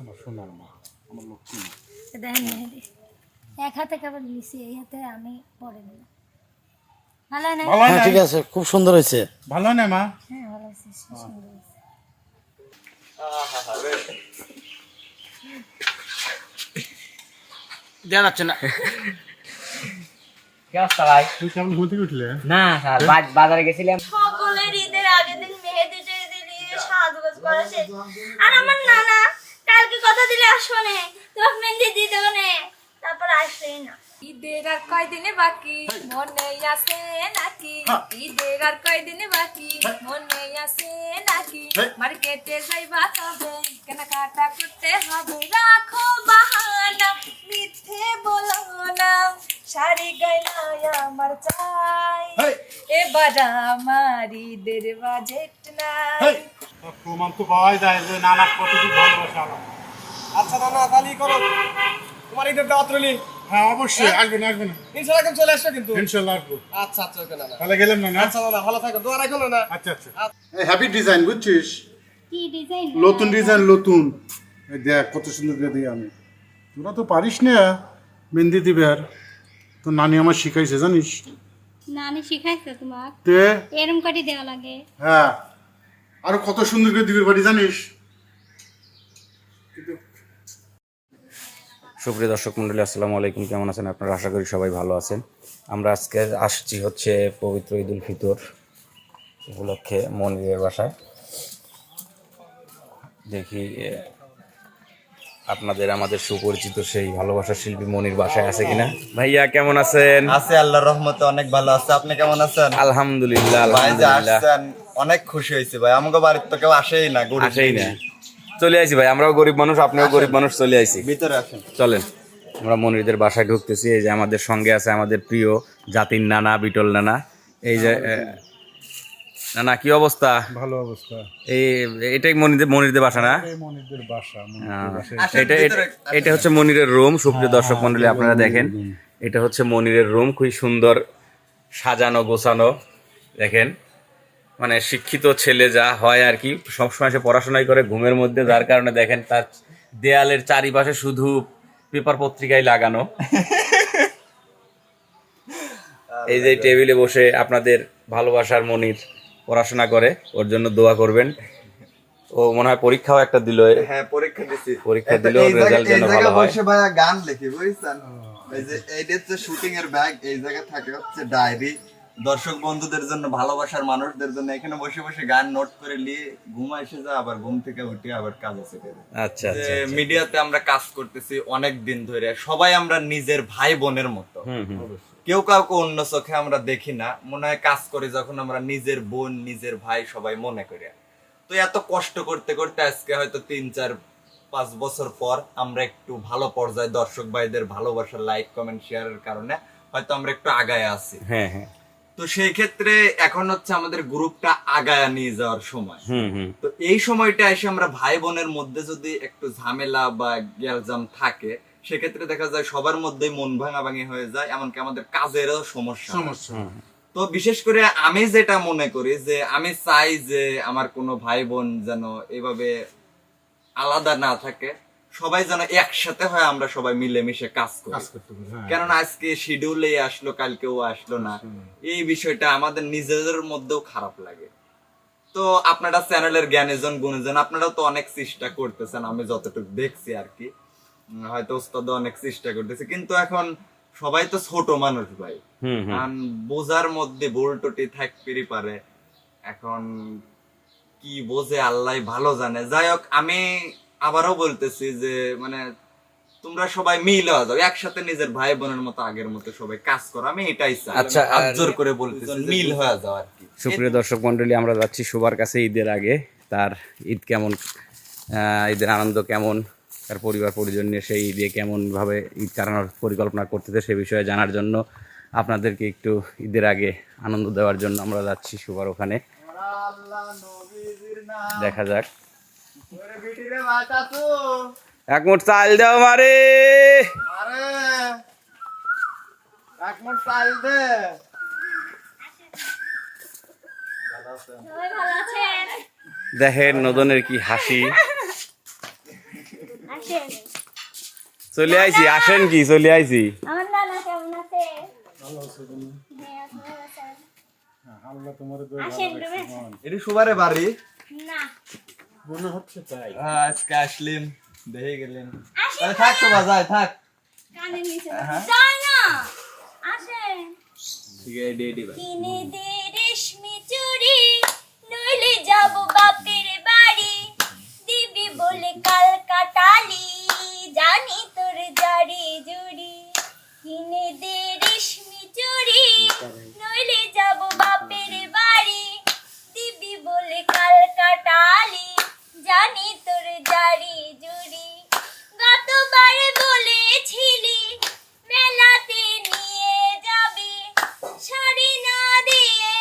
আমার সোনার মা, আমার লক্ষ্মী মা। দেখেন মেহেদি এক হাতে কেবল নিছি, এই হাতে আমি পরে নিলাম। ভালো না? ভালো হ্যাঁ নাই? ঠিক আছে, খুব সুন্দর হয়েছে। ভালো না মা? হ্যাঁ ভালো আছে, সুন্দর আছে। দেওয়া যাচ্ছে না। কি অবস্থা ভাই? তুই কেমন ঘুম থেকে উঠলে? না স্যার, বাজারে গেছিলাম। সকলের ঈদের আগের দিন মেহেদি টেহেদি দিয়ে সাজগোজ করা শেষ। আর আমার নানা কালকে কথা দিলে আসবো নে, তোমাকে মেহেদি দিয়ে দেবো নে, তারপর আসবেই না। ঈদের আর কয়দিনে বাকি মনে আছে নাকি? ঈদের আর কয়দিনে বাকি মনে আছে নাকি? মার্কেটে যাইবা তবে কেনাকাটা করতে হবে, রাখো বাহানা, মিথ্যে বলো না, শাড়ি গাইলা আমার চাই, এবার আমার ঈদের বাজেট নাই। প্রমাণ তো পাওয়াই যায় যে নানা কতটুকু ভালোবাসা আমার। আচ্ছা নানা তাহলে করো, তোমার ঈদের দাওয়াত রইলি। হ্যাঁ অবশ্যই আসবেন, আসবেন ইনশাআল্লাহ একদম চলে আসবে কিন্তু। ইনশাল্লাহ আসবো। আচ্ছা আচ্ছা ওকে নানা। তাহলে গেলাম না? আচ্ছা নানা ভালো থাকো, দোয়া রাখো নানা। আচ্ছা আচ্ছা। হ্যাপি ডিজাইন বুঝছিস? কি ডিজাইন? নতুন ডিজাইন, নতুন। এই দেখ কত সুন্দর করে দিই আমি। তোরা তো পারিস না মেহেন্দি দিবে, আর তো নানি আমার শিখাইছে জানিস? নানি শিখাইছে তোমার তে এরম কাটি দেওয়া লাগে? হ্যাঁ, আরো কত সুন্দর করে দিবে বাড়ি জানিস? সুপ্রিয় দর্শক মণ্ডলী, আসসালামু আলাইকুম। কেমন আছেন আপনারা? আশা করি সবাই ভালো আছেন। আমরা আজকে আসছি হচ্ছে পবিত্র ঈদ উল ফিতর উপলক্ষে মনিরের বাসায়। দেখি আপনাদের আমাদের সুপরিচিত সেই ভালোবাসার শিল্পী মনির বাসায় আছে কিনা। ভাইয়া কেমন আছেন? আছে আল্লাহর রহমতে অনেক ভালো আছে। আপনি কেমন আছেন? আলহামদুলিল্লাহ, ভাই যে আলহামদুলিল্লাহ। আসছেন অনেক খুশি হয়েছি ভাই। আমাকে বাড়ির তো কেউ আসেই না, গরিব আসেই না, চলে আইছি ভাই। আমরাও গরিব মানুষ, আপনিও গরিব মানুষ, চলে আইছি। ভিতরে আসেন। চলেন, আমরা মনিরদের বাসায় ঢুকতেছি। এই যে আমাদের সঙ্গে আছে আমাদের প্রিয় জাতির নানা, বিটল নানা। এই যে নানা, কি অবস্থা? ভালো অবস্থা। এটাই মনিরদের বাসা না? এই মনিরদের বাসা, আসেন, এটা ভিতরে এটা হচ্ছে মনিরের রুম। সুপ্রিয় দর্শক মন্ডলী, আপনারা দেখেন, এটা হচ্ছে মনিরের রুম। খুবই সুন্দর সাজানো গোছানো। দেখেন, মানে শিক্ষিত ছেলে যা হয় আর কি, সবসময় সে পড়াশোনাই করে ঘুমের মধ্যে, যার কারণে দেখেন তার দেয়ালের চারিপাশে শুধু পেপার পত্রিকায় লাগানো। এই যে টেবিলে বসে আপনাদের ভালোবাসার মনির পড়াশোনা করে, ওর জন্য দোয়া করবেন। ও মনে হয় পরীক্ষাও একটা দিল। হ্যাঁ পরীক্ষা দিছি। পরীক্ষা দিল, এই রেজাল্ট যেন ভালো হয়। বসে ভাইয়া গান লিখি বুঝছেন। এই যে এইটা হচ্ছে শুটিং এর ব্যাগ, এই জায়গায় থাকে হচ্ছে ডায়েরি। দর্শক বন্ধুদের জন্য, ভালোবাসার মানুষদের জন্য এখানে বসে বসে গান নোট করে নিয়ে ঘুমা এসে যা, আবার ঘুম থেকে উঠে আবার কাজে চলে যায়। আচ্ছা আচ্ছা যে মিডিয়াতে আমরা কাজ করতেছি অনেক দিন ধরে, সবাই আমরা নিজের ভাই বোনের মতো। কেউ কাউকে অন্য চোখে আমরা দেখি না, মনে হয় কাজ করে যখন আমরা নিজের বোন নিজের ভাই সবাই মনে করি। তো এত কষ্ট করতে করতে আজকে হয়তো 3-4-5 বছর পর আমরা একটু ভালো পর্যায়ে দর্শক ভাইদের ভালোবাসার লাইক কমেন্ট শেয়ারের কারণে হয়তো আমরা একটু আগায় আছি। হ্যাঁ হ্যাঁ। তো সেই ক্ষেত্রে এখন হচ্ছে আমাদের গ্রুপটা আগায় নিয়ে যাওয়ার সময়। তো এই সময়টা এসে আমরা ভাই বোনের মধ্যে যদি একটু ঝামেলা বা গ্যালজাম থাকে, সেক্ষেত্রে দেখা যায় সবার মধ্যেই মন ভাঙাভাঙি হয়ে যায়, এমনকি আমাদের কাজেরও সমস্যা। তো বিশেষ করে আমি যেটা মনে করি যে আমি চাই যে আমার কোনো ভাই বোন যেন এভাবে আলাদা না থাকে, সবাই যেন একসাথে হয়, আমরা সবাই মিলেমিশে কাজ করি। কারণ আজকে শিডিউলে আসলো, কালকেও আসলো না, এই বিষয়টা আমাদের নিজেদের মধ্যেও খারাপ লাগে। তো আপনারা চ্যানেলের জ্ঞানীজন গুণীজন, আপনারাও তো অনেক চেষ্টা করতেছেন, আমি যতটুকু দেখছি আর কি। হয়তো ওস্তাদ অনেক চেষ্টা করতেছে, কিন্তু এখন সবাই তো ছোট মানুষ ভাই, বোঝার মধ্যে ভুল টুটি থাকতেই পারে। এখন কি বোঝে আল্লাহ ভালো জানে। যাই হোক, আমি আবারও বলতেছি যে মানে তোমরা সবাই মিল হয়ে যাও, একসাথে নিজের ভাই বোনের মতো আগের মতো সবাই কাজ করো, আমি এটাই চাই। আচ্ছা, হাত জোর করে বলতেছি মিল হয়ে যাও আর কি। সুপ্রিয় দর্শক মন্ডলী, আমরা যাচ্ছি সুবার কাছে ঈদের আগে। তার ঈদ কেমন, ঈদের আনন্দ কেমন, তার পরিবার পরিজন নিয়ে সেই ঈদে কেমনভাবে ঈদ কাটানোর পরিকল্পনা করতেছে সে বিষয়ে জানার জন্য, আপনাদেরকে একটু ঈদের আগে আনন্দ দেওয়ার জন্য আমরা যাচ্ছি সুবার ওখানে। দেখা যাক। এক মুঠ চাল দাও মারে। সবাই ভালো আছেন? দেখেন নদনের কি হাসি। আসেন। চলে আইছি, আসেন কি চলে আইছি। আমার নানা কেমন আছে? ভালো আছে তুমি? হ্যাঁ, আপনারা আছেন? হ্যাঁ, আল্লাহ তোমার দোয়া আসেন, ভালো তুমি রাখছে, আছেন? বোন। এটি সুবারে বাড়ি না। মনে হচ্ছে তাই। আজকে আসলেন দেখে গেলেন আসেন তাহলে থাক তো বাজায় থাক কানের নিচে যাই না। আসেন। ঠিক আছে এডি ভাই কিনে দে রেশমি চুড়ি, নইলে যাব বাপের বাড়ি, দিবি বলে কাল কাটালি, জানি তোর জারি জুড়ি। কিনে দে রেশমি চুড়ি, নইলে যাব বাপের বাড়ি, দিবি বলে কাল কাটালি, জানি তোর জারি জুড়ি। গতবার বলেছিলি মেলাতে নিয়ে যাবি, শাড়ি না দিয়ে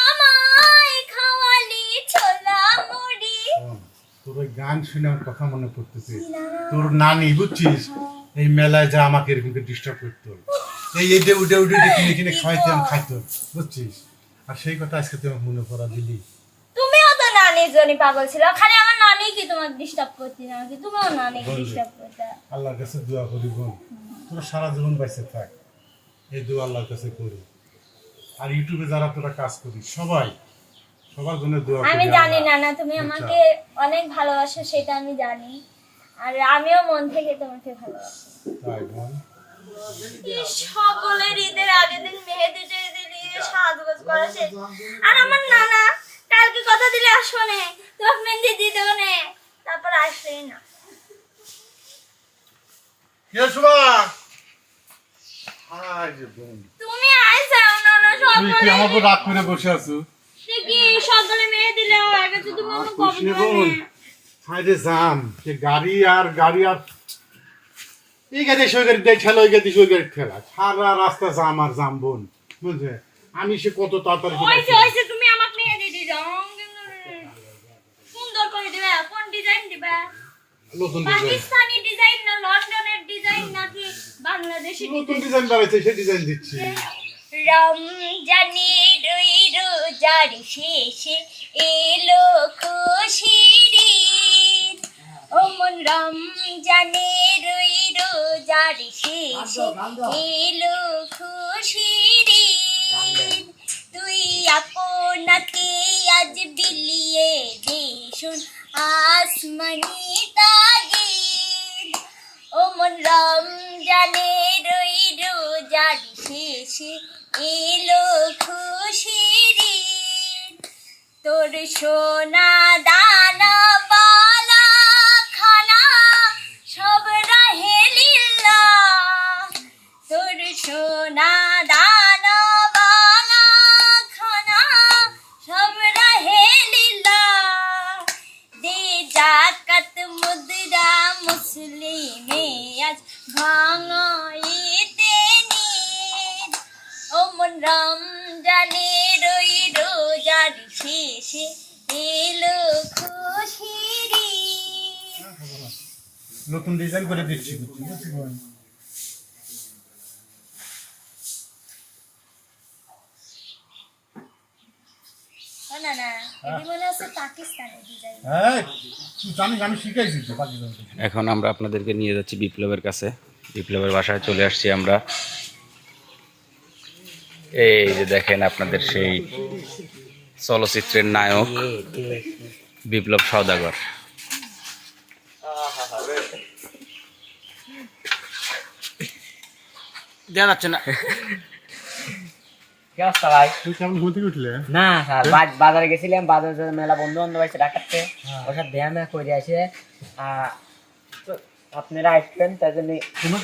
আমায় খাওয়ালি ছোলা মুড়ি। বোন, তোর ওই গান শুনে আমার কথা মনে পড়তেছে। তোর নানি বুঝছিস এই মেলায় যা আমাকে এরকম ডিস্টার্ব করতো, এই এই উঠে উঠে কিনে কিনে খাইতাম খাইতো বুঝছিস। আর সেই কথা আজকে তুই আমাকে মনে করা দিলি। তুমিও তো নানির জন্য পাগল ছিল, খালি আমার নানি কি তোমাকে ডিস্টার্ব করতি না নাকি? তুমিও নানিকে ডিস্টার্ব করতে। আল্লাহর কাছে দোয়া করি বোন, তোরা সারা জীবন বাইসে থাক, এই দোয়া আল্লাহর কাছে করি। আর ইউটিউবে যারা তোরা কাজ করিস সবাই সবার জন্য দোয়া করি। আমি জানি আল্লাহ। না তুমি আমাকে অনেক ভালোবাসো, সেটা আমি জানি, আর আমিও মন থেকে তোমাকে ভালোবাসি। তাই বোন, সকলের ঈদের আগের দিন মেহেদি দিয়ে সাজগোজ করা শেষ, আর আমার নানা কালকে কথা দিলে আসবো না, তোমাকে মেহেদি দিয়ে দেবো না, তারপর আসলেই না। কে শোনা? হাই যে বোন, তুমি আইছো নানা, তুই কি আমার উপর সকলে রাগ করে বসে আছো? কি সকলে মেহেদি দেওয়া হয়ে গেছে, তুমি আমাকে কবে খুশি দেবে বোন, না? হাই রে জাম, যে গাড়ি আর এই গাড়ি সই গাড়ি দেয় ঠেলা, ওই গাড়ি সই গাড়ি ঠেলা, সারা রাস্তা জাম আর জাম বোন, বুঝলে? আমি সে কত তাড়াতাড়ি করে ওইসে ওইসে তুমি আমাকে মেহেদি দিয়ে দাও, সুন্দর করে দিবে। কোন ডিজাইন দিবে? নতুন ডিজাইন, পাকিস্তানি ডিজাইন না লন্ডনের ডিজাইন নাকি বাংলাদেশি নতুন ডিজাইন? ডিজাইন বাড়াইছে, সেই ডিজাইন দিচ্ছি। রমজানের ওই রোজার শেষে এলো খুশির ঈদ, ও মন রমজানের ওই রোজার শেষে এলো খুশির ঈদ, তুই আপনাকে আজ বিলিয়ে দে শুন আসমানি তাগিদ, ও মন রমজানের ওই রোজার শেষে এলো খুশির ঈদ, তোর সোনা দানা বালা খানা সব রাহে লিল্লাহ, তোর সোনা দানা বালা খানা সব রাহে লিল্লাহ, দে জাকাত মুদ্রা মুসলিমে আজ ভাঙাইতে নিদ, ও মন রমজানের ওই রোজার শেষে এলো খুশির ঈদ। নতুন ডিজাইন করে দিচ্ছি, বুঝছি বোন। ও না না, এটি মনে হচ্ছে পাকিস্তানের ডিজাইন। হ্যাঁ, তুই জানিস আমি শিখাইছি তো পাকিস্তান থেকে। এখন আমরা আপনাদেরকে নিয়ে যাচ্ছি বিপ্লবের কাছে। বিপ্লবের বাসায় চলে আসছি আমরা। এই যে দেখেন আপনাদের সেই চলচ্চিত্রের নায়ক বিপ্লব সওদাগর। দেওয়া যাচ্ছে না। কি অবস্থা ভাই? তুই কেমন ঘুম থেকে উঠলে? না স্যার, বাজারে গেছিলাম, বাজারে মেলা বন্ধু বান্ধব আছে ডাকাতে, ওর সাথে ব্যায়াম করে আসে তো আপনারা আসবেন তাই জন্য।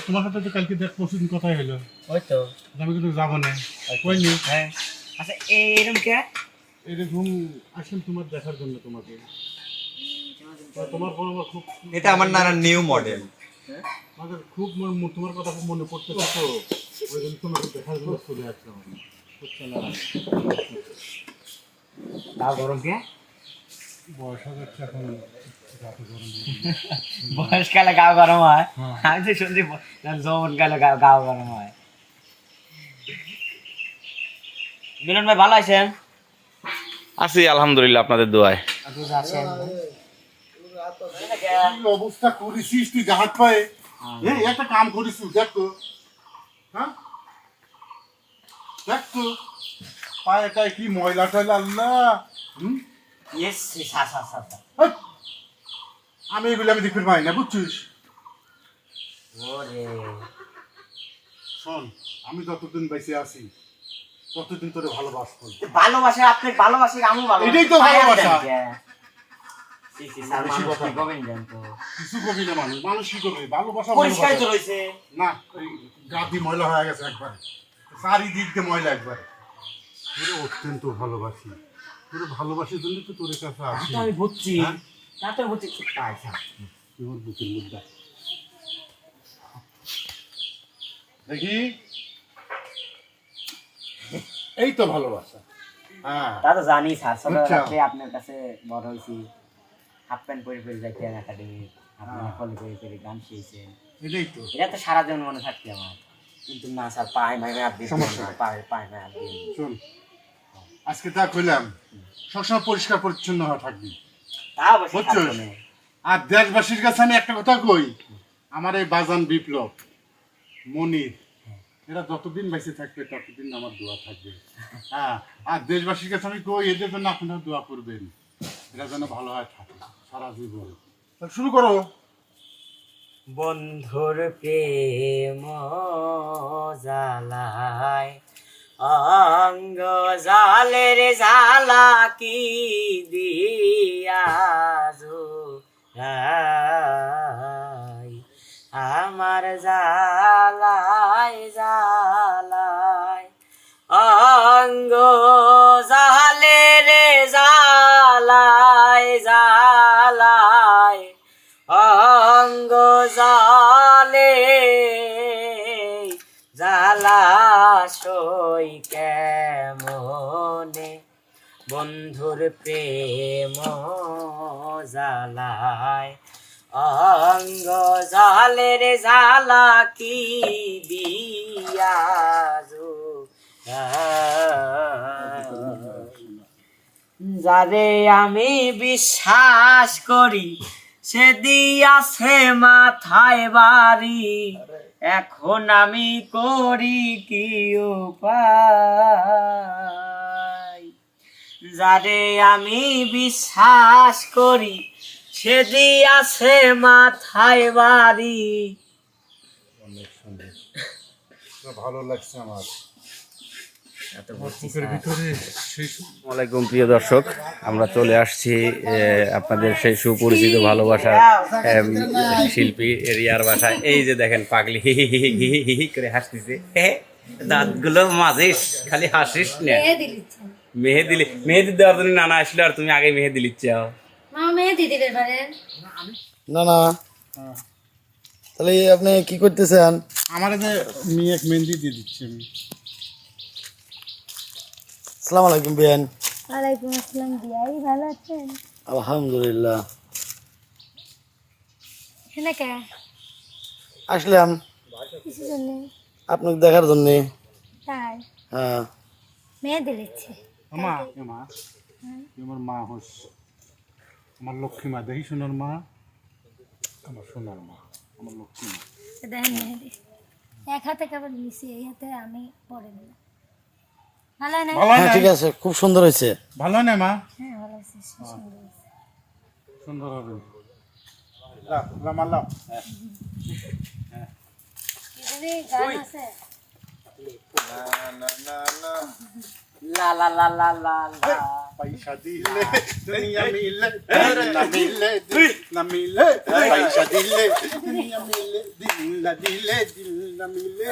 তোমার সাথে তো কালকে দেখ পরশুদিন কথাই হলো, ওই তো আমি কিন্তু যাবো না, কইনি। হ্যাঁ, আচ্ছা এইরকম কে? এরকম আসেন তোমার দেখার জন্য, তোমাকে তোমার পর আমার খুব এটা আমার নানার নিউ মডেল আমাদের খুব তোমার কথা খুব মনে পড়তেছে তো, ওই জন্য তোমাকে দেখার জন্য চলে আসলাম। বুঝছো না, তাও গরম কে? বয়স হয়ে যাচ্ছে এখন, রাতে গরম বয়সকালে গাও গরম হয়, আমি তো শুনছি যৌবন কালে গাও গরম হয়। মিলন ভাই ভালো আছেন? আছি আলহামদুলিল্লাহ আপনাদের দোয়ায়। আছেন কি অবস্থা করেছিস তুই গাহাত পায়ে? এই একটা কাম করিস তুই, দেখ তো। হ্যাঁ দেখ তো পায়েটায় কি ময়লা টয়লা, Allah. Yes sir sir sir sir. হেৎ, আমি এগুলো আমি দেখতে পাই না, বুঝছিস? ওরে শোন, আমি যতদিন বেঁচে আছি ততদিন তোরে ভালোবাসবো। ভালোবাসা আপনি ভালোবাসি আমি ভালো এটাই তো ভালোবাসা। স্যার মানুষ কি করবেন জান তো কিছু কবি না, মানুষ মানুষ কি করবে? ভালোবাসা পরিষ্কার তো ভালোবাসা। রয়েছে না, ওই গাদি ময়লা হয়ে গেছে একবারে, চারিদিক দিয়ে ময়লা একবারে। তোরে অত্যন্ত ভালোবাসি, তোরে ভালোবাসির জন্য তো তোর কাছে আসি। আমি বুঝছি হ্যাঁ? না তো বুঝছি তাই স্যার তোর বুকের মুদ্রা দেখি, এই তো ভালোবাসা। হ্যাঁ তা তো জানি স্যার ছোটবেলা আচ্ছা। থেকে আপনার কাছে বড় হয়েছি হাফ প্যান্ট পরে পরে যাইতেন একাডেমি আপনি ফলো করে করে গান শিখেছেন এটাই তো এটা তো সারা জীবন মনে থাকতে আমার কিন্তু না স্যার পায়ে মাইমে আপনি সমস্যা নেই। পায়ে পায়ে মাই আপনি শোন, আজকে তা কইলাম সবসময় পরিষ্কার পরিচ্ছন্ন হয়ে থাকবি, তা অবশ্যই বুঝছো? থাকতো না। আর দেশবাসীর কাছে আমি একটা কথা কই, আমার এই বাজান বিপ্লব মনির এরা যতদিন বেঁচে থাকবে ততদিন আমার দোয়া থাকবে। হ্যাঁ, আর দেশবাসীর কাছে আমি কই এদের জন্য আপনারা দোয়া করবেন, এরা যেন ভালো হয় থাকে সারা জীবন। তাহলে শুরু করো। বন্ধুর প্রেম জালায় অঙ্গ জালের জালা কি দিয়া জোড়াই আমার জালায় জালায় অঙ্গ জালের জালায় জালায় অঙ্গ জালে জালাশই কেমনে বন্ধুর প্রেম জালায় অঙ্গ জালের জালা কি দিয়া যারে আমি বিশ্বাস করি সে দিয়াছে মাথায় বাড়ি এখন আমি করি কি উপায় যারে আমি বিশ্বাস করি সে দিয়াছে মাথায় বাড়ি অনেক সুন্দর, ভালো লাগছে আমার এত বুকের ভিতরে সেই আসসালামাইকুম প্রিয় দর্শক, আমরা চলে আসছি আপনাদের সেই সুপরিচিত ভালোবাসার শিল্পী রিয়ার বাসায়। এই যে দেখেন পাগলি হি হি হি হি হি হি হি করে হাসতেছে, দাঁতগুলো মাঝে খালি হাসিস না। মেহেদি দেওয়ার জন্য নানা আসলে আর তুমি আগে মেহেদি লিচ্ছ। মেহেদি দিবে পারে না না, তাহলে আপনি কি করতেছেন? আমার যে মেয়ে মেহেন্দি দিয়ে দিচ্ছি আমি। আসসালামু আলাইকুম বিয়ান। ওয়ালাইকুম আসসালাম দিয়াই, ভালো আছেন? আলহামদুলিল্লাহ। এখানে কে আসলাম কিছু জন্য? আপনাকে দেখার জন্য। তাই হ্যাঁ, মেহেদি লিখছে? মা মা আমার মা হোস, আমার লক্ষ্মী মা, দেখি সোনার মা, আমার সোনার মা, আমার লক্ষ্মী মা। দেখেন মেহেদি এক হাতে কেবল নিছি, এই হাতে আমি পরে নিলাম। ভালো না? ভালো হ্যাঁ না? ঠিক আছে, খুব সুন্দর হয়েছে। ভালো না মা? হ্যাঁ ভালো আছে, সুন্দর আছে। সুন্দর হবে। লাও, লাও মা, লাও। এখানে গান আছে? লা লা লা লা লা লা पैसा दिले दुनिया मिले, ना मिले दिल ना मिले, पैसा दिले दुनिया मिले, दिल ना दिले दिल ना मिले।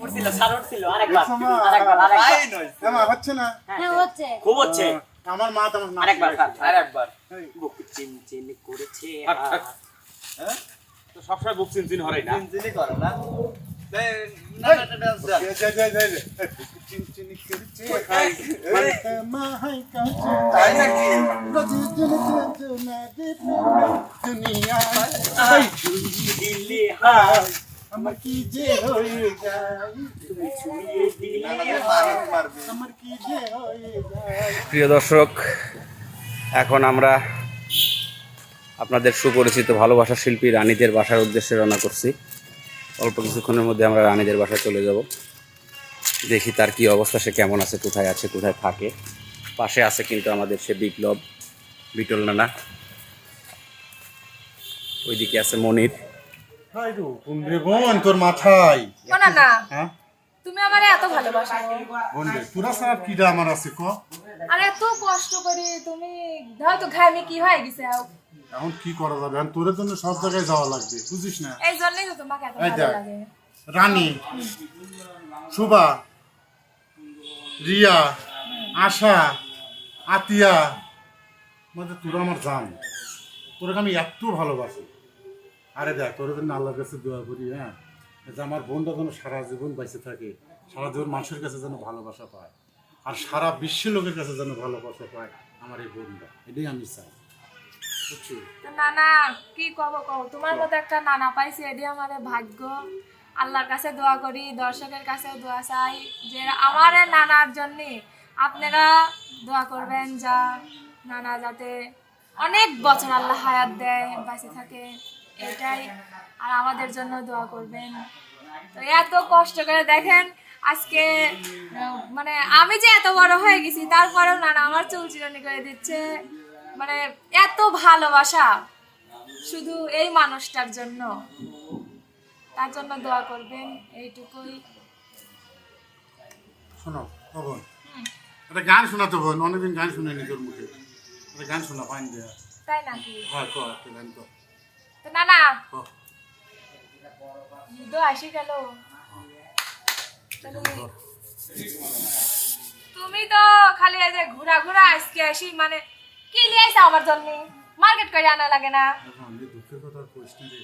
উঠছিল স্যার উঠছিল আরেকবার সমা, আরেকবার মা হচ্ছে না? হ্যাঁ হচ্ছে। খুব হচ্ছে আমার মা তোমার না। আরেকবার আরেকবার বুক চিন চিন করেছে তো সবসময় বুক চিনচিন হরে না। চিনি করে না চিনচিনি করছে মা হাই কাছে তাই নাকি দুনিয়া দিল্লি হাই আমার কি যে হয়ে যায়, আমার কি যে হয়ে যায়। প্রিয় দর্শক, এখন আমরা আপনাদের সুপরিচিত ভালোবাসার শিল্পী রানীদের বাসার উদ্দেশ্যে রওনা করছি। অল্প কিছুক্ষণের মধ্যে আমরা রানীদের বাসায় চলে যাব। দেখি তার কি অবস্থা, সে কেমন আছে, কোথায় থাকে। পাশে আছে কিন্তু আমাদের সে বিটল নানা, ওইদিকে আছে মনির। হাই গো কোন রে বোন তোর মাথায় ও না না, হ্যাঁ তুমি আমারে এত ভালোবাসো, বোন রে তোরা সারা কিডা আমার আছে ক আর এত কষ্ট করে তুমি হয়তো ঘামে কি হয়ে গেছে, এখন কি করা যাবে, এখন তোর জন্য সব জায়গায় যাওয়া লাগবে, বুঝিস না? এই জন্যই তো তোমাকে এত এই ভালো দেখ, লাগে। রানী, শোভা, রিয়া, আশা, আতিয়া, মানে তোরা আমার জান, তোরাকে আমি এত ভালোবাসি। আরে দেখ তোর জন্য আল্লাহর কাছে দোয়া করি, হ্যাঁ, যে আমার বোনটা যেন সারা জীবন বেঁচে থাকে, সারা জীবন মানুষের কাছে যেন ভালোবাসা পায়, আর সারা বিশ্বের লোকের কাছে যেন ভালোবাসা পায় আমার এই বোনটা, এটাই আমি চাই, বুঝছি? তো নানা কি কব তোমার মতো একটা নানা পাইছি, এটি আমার ভাগ্য। আল্লাহর কাছে দোয়া করি, দর্শকের কাছে দোয়া চাই যে আমার এই নানার জন্য আপনারা দোয়া করবেন, যা নানা যাতে অনেক বছর আল্লাহ হায়াত দেয়, বেঁচে থাকে, এটাই। আর আমাদের জন্য দোয়া করবেন। তো এত কষ্ট করে দেখেন আজকে, মানে আমি যে এত বড় হয়ে গেছি তারপরেও নানা আমার চুল চিরুনি করে দিচ্ছে, মানে এত ভালোবাসা শুধু এই মানুষটার জন্য, তার জন্য দোয়া করবেন, এইটুকুই। শোনো ও বোন, একটা গান শোনাতো বোন, অনেকদিন গান শুনেনি তোর মুখে, একটা গান শোনা পাইন দেয়া। তাই নাকি? হ্যাঁ ক একটা গান কর। তো নানা ক। ঈদ আসি গেল, তুমি তো খালি এই যে ঘুরা ঘুরা আজকে আসি, মানে কি নিয়ে আইসা আমার জন্য? মার্কেট করে আনা লাগে না? দুঃখের কথা কইস না রে,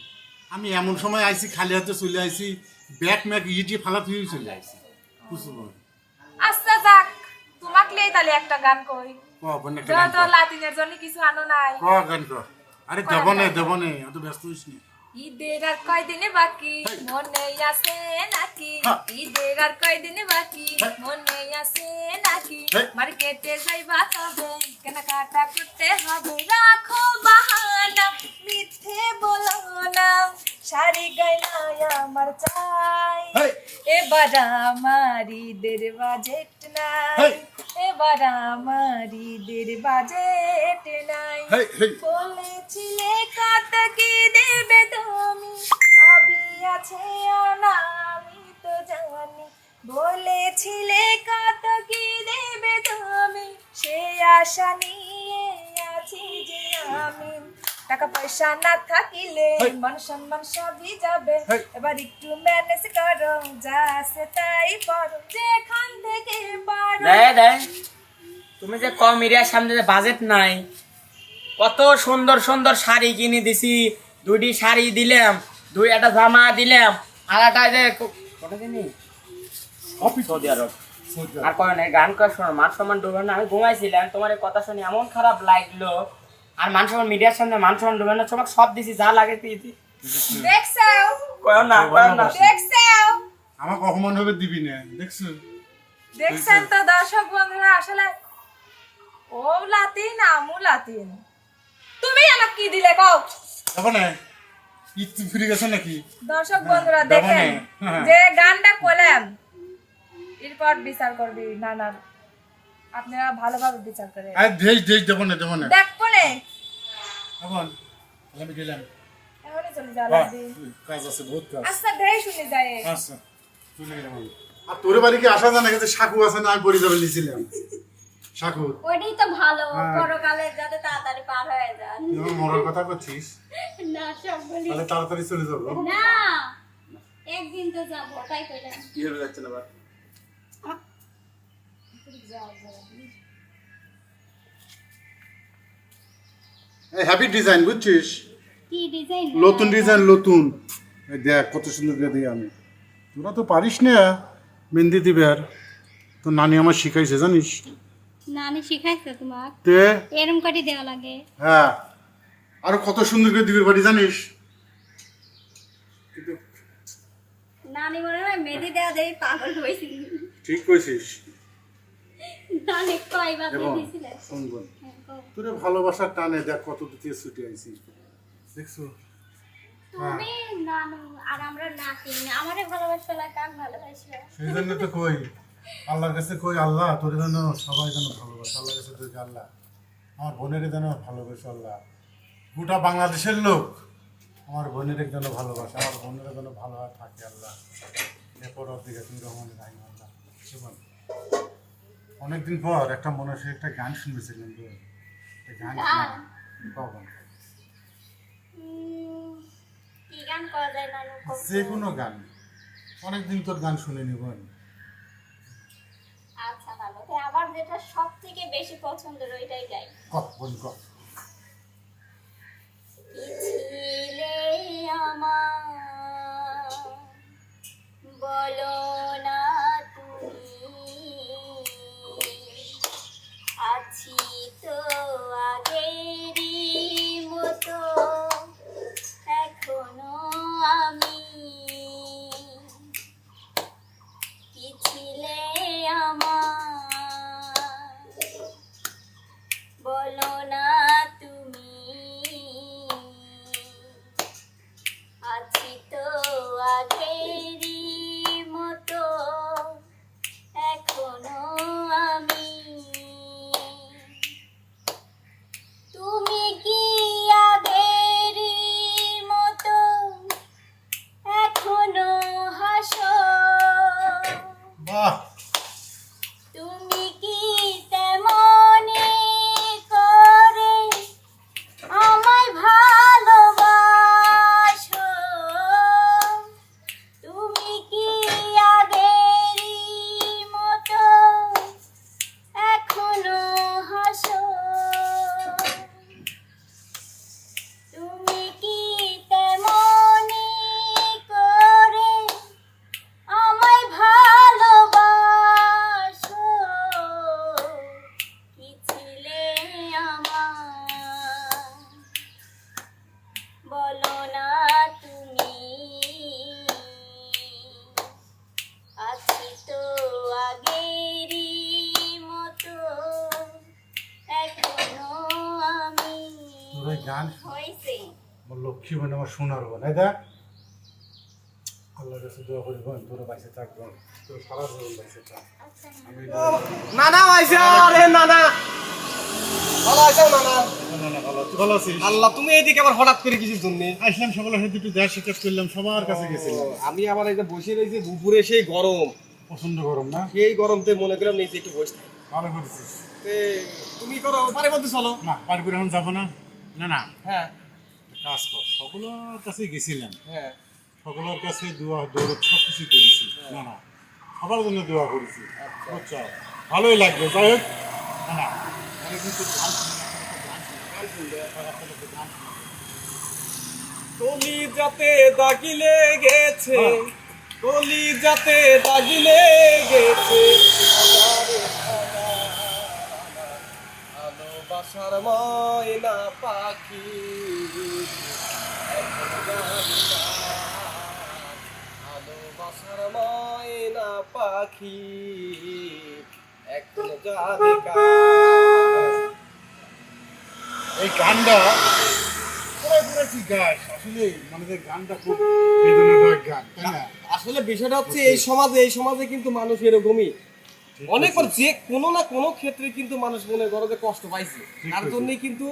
আমি এমন সময় আইছি খালি হাতে চলে আইছি, ব্যাগ ম্যাগ ইটি ফালা তুই চলে আইছি, বুঝছো বোন? আচ্ছা যাক, তোমাকে লিয়ে তাহলে একটা গান কই, ক বোন একটা গান যত কর। লাতিনের জন্য কিছু আনো নাই। ক গান কর। আরে দেবনে অত ব্যস্ত হইস না। ঈদের আর কয়দিনে বাকি, মনে আছে নাকি? ঈদের আর কয়দিনে বাকি, মনে আছে নাকি? মার্কেটে যাইবা তবে কেনাকাটা করতে হবে, রাখো বাহানা, মিথ্যে বলো না, শাড়ি গয়না আমার চাই, এবার আমার ঈদের বাজেট নাই, এবার আমার ঈদের বাজেট নাই। বলেছিলে কত কি দেবে তুমি, সবই আছে আনা আমি তো জানি, বলেছিলে কত কি দেবে তুমি, সে আশা নিয়ে আছি যে আমি, টাকা পয়সা না থাকিলে মান সম্মান সবই যাবে, এবার একটু ম্যানেজ করো, যা আছে তাই করো, যেখান থেকে পারো। তুমি যে কম এরিয়ার সামনে যে বাজেট নাই, কত সুন্দর সুন্দর শাড়ি কিনে দিছি, দুটি শাড়ি দিলাম, একটা জামা দিলাম, আর একটা যে কত জিনিস সৌদি আরব। আর কয় না গান কর, শোনো মান সম্মান ডুবে না, আমি ঘুমাইছিলাম, তোমার এই কথা শুনে এমন খারাপ লাগলো, আর মান সম্মান মিডিয়ার সামনে মান সম্মান ডুবে না, তোমাকে সব দিছি যা লাগে দিছি। দেখছো কয় না দেখছো, আমাকে অপমান হবে দিবি না, দেখছো? দেখছেন তো দর্শক বন্ধুরা, আসলে ও লাতিন আমু লাতিন, তুমি আমাকে কি দিলে কও? এখন ঈদ ফিরে গেছে নাকি? দর্শক বন্ধুরা দেবো দেখেন নে, হ্যাঁ। যে গানটা করলাম, এরপর বিচার করবি নানার, আপনারা ভালোভাবে বিচার করে আরে দেশ দেবো না দেখবো নে, এখন আমি গেলাম, এখনই চলে যাওয়া হ্যাঁ, লাগবে। কাজ আছে বহুত কাজ। আচ্ছা দেয় শুনে যায়, আচ্ছা চলে গেলাম আমি। আর তোর বাড়ি কি আসা জানা গেছে, সাকু আছে না, আমি পরে যাবে লিছিলাম সাকু। ওইটাই তো ভালো, হ্যাঁ। পরকালে যাতে তাড়াতাড়ি পার হয়ে যান। তুই আমার মরার কথা করছিস, না সব বলি তাহলে তাড়াতাড়ি চলে যাবো। না, একদিন তো যাবো, তাই কইলাম। কি হয়ে যাচ্ছে না আবার? হ্যাপি ডিজাইন বুঝছিস, কি ডিজাইন? নতুন ডিজাইন নতুন, এই দেখ কত সুন্দর করে দিই আমি। তোরা তো পারিস না মেহেন্দি দিবে, আর তো নানি আমার শিখাইছে জানিস, নানি শিখাইছে তোমার তে এরম করে দেওয়া লাগে? হ্যাঁ, আরো কত সুন্দর করে দিবে বাড়ি জানিস। নানি মনে হয় মেহেদি দেওয়া দেই পাগল হইছি। ঠিক কইছিস। নানি কয়বার এবং দিয়েছিলে? শুনবো তোরে ভালোবাসার টানে দেখ কত দিতে ছুটে আইছি, দেখছো? তুমি নানু আর আমরা নাতিন, আমারে ভালোবাসবে না কাক ভালোবাসবে? সেই জন্য তো কই আল্লাহর কাছে কই আল্লাহ তোর যেন সবাই যেন ভালোবাসে, আল্লাহর কাছে তুই আল্লাহ আমার বোনের যেন ভালোবাসে, আল্লাহ গোটা বাংলাদেশের লোক আমার বোনের যেন ভালোবাসে, আমার বোনের যেন ভালো থাকে আল্লাহ। এরপর দিকে তুমি রহমানের রাহিম আল্লাহ। শুনুন, অনেকদিন পর একটা মনে হয় একটা গান শুনেছিলেন, গান পাবেন কি গান করা যায় নানু? যে কোনো গান, অনেকদিন তোর গান শুনে নিবেন। আচ্ছা নানু, তাই আমার যেটা সব থেকে বেশি পছন্দের ওইটাই গাই। কত বল কত কি ছিলে আমার বলো না তুমি, আছি তো আগেরই মতো এখনো আমি। কি ছিলে আমার বলো না তুমি, আছি তো আগেরই মতো এখনো আমি। তুমি কি আগেরই মতো এখনো হাসো? বাহ, তুমি কি তেমনি করে আমায় ভালোবাসো? তুমি কি আগেরই মতো এখনো হাসো? তুমি কি তেমনি করে আমায় ভালোবাসো? কি ছিলে আমার বলো না তুমি, আছি তো আগেরই মতো এখনো আমি। তোর এই গান হয়েছে আমার লক্ষ্মী বোন, আমার সোনার বোন। এই দেখ, আল্লাহর কাছে দোয়া করি বোন তোর বাইসে থাকবেন, তোর সারা জীবন বাইসে থাক। আচ্ছা আমি নানা আইসা, আরে নানা ভালো আছো নানা? না ভালো, তুই ভালো আছিস? আল্লাহ, তুমি এইদিকে আবার হঠাৎ করে কিছুর জন্য? আসলাম সকালে সাথে একটু দেশ চেক করলাম, সবার কাছে গেছিলাম। আমি আবার এই যে বসে রয়েছি দুপুরে, সেই গরম, প্রচন্ড গরম না? সেই গরমতে মনে করলাম নিচে একটু বসে থাকি। ভালো করেছিস। তে তুমি করো, পারে বলতে চলো। না বাড়ি করে এখন যাবো না। না না, হ্যাঁ কাজ কর, সকলের কাছে গেছিলাম, হ্যাঁ, সকলের কাছে দোয়া দৌড় সব কিছু করেছি। না না, সবার জন্য দোয়া করেছি, বুঝছো? ভালোই লাগবে। যাই হোক, না না, আমি কিন্তু গান শুনি না, গান শুনলে গান শুনি। কলি যাতে দাগিলে গেছে, কলি যাতে দাগিলে গেছে, ভালোবাসার ময়না পাখি, ভালোবাসার ময়না পাখি এখন যাবে কার। এই গানটা পুরো পুরো কি গাছ আসলে, মানে যে গানটা খুব বেদনাদায়ক গান, তাই না? আসলে বিষয়টা হচ্ছে এই সমাজে কিন্তু মানুষ এরকমই অনেকবার যে কোনো না কোনো ক্ষেত্রে কিন্তু মানুষ মনে করো যে কষ্ট পাইছে, তার জন্যই কিন্তু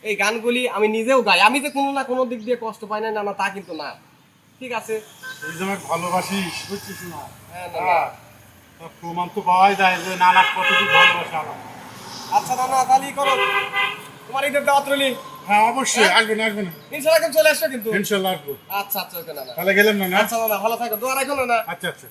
এই গানগুলি আমি নিজেও গাই। আমি যে কোনো না কোনো দিক দিয়ে কষ্ট পাই না, না তা কিন্তু না। ঠিক আছে, তুই যে আমাকে ভালোবাসিস, বুঝছিস না? হ্যাঁ নানা। তার প্রমাণ তো পাওয়াই যায় যে নানা কতটুকু ভালোবাসা আমার। আচ্ছা নানা, তাহলে করো, তোমার ঈদের দাওয়াত রইলি। হ্যাঁ অবশ্যই, আসবে না আসবে না, ইনশাআল্লাহ চলে আসবে কিন্তু। ইনশাল্লাহ আসবো। আচ্ছা আচ্ছা, ওকে নানা। তাহলে গেলাম না? আচ্ছা নানা, ভালো থাকো, দোয়া রাখো নানা। আচ্ছা আচ্ছা।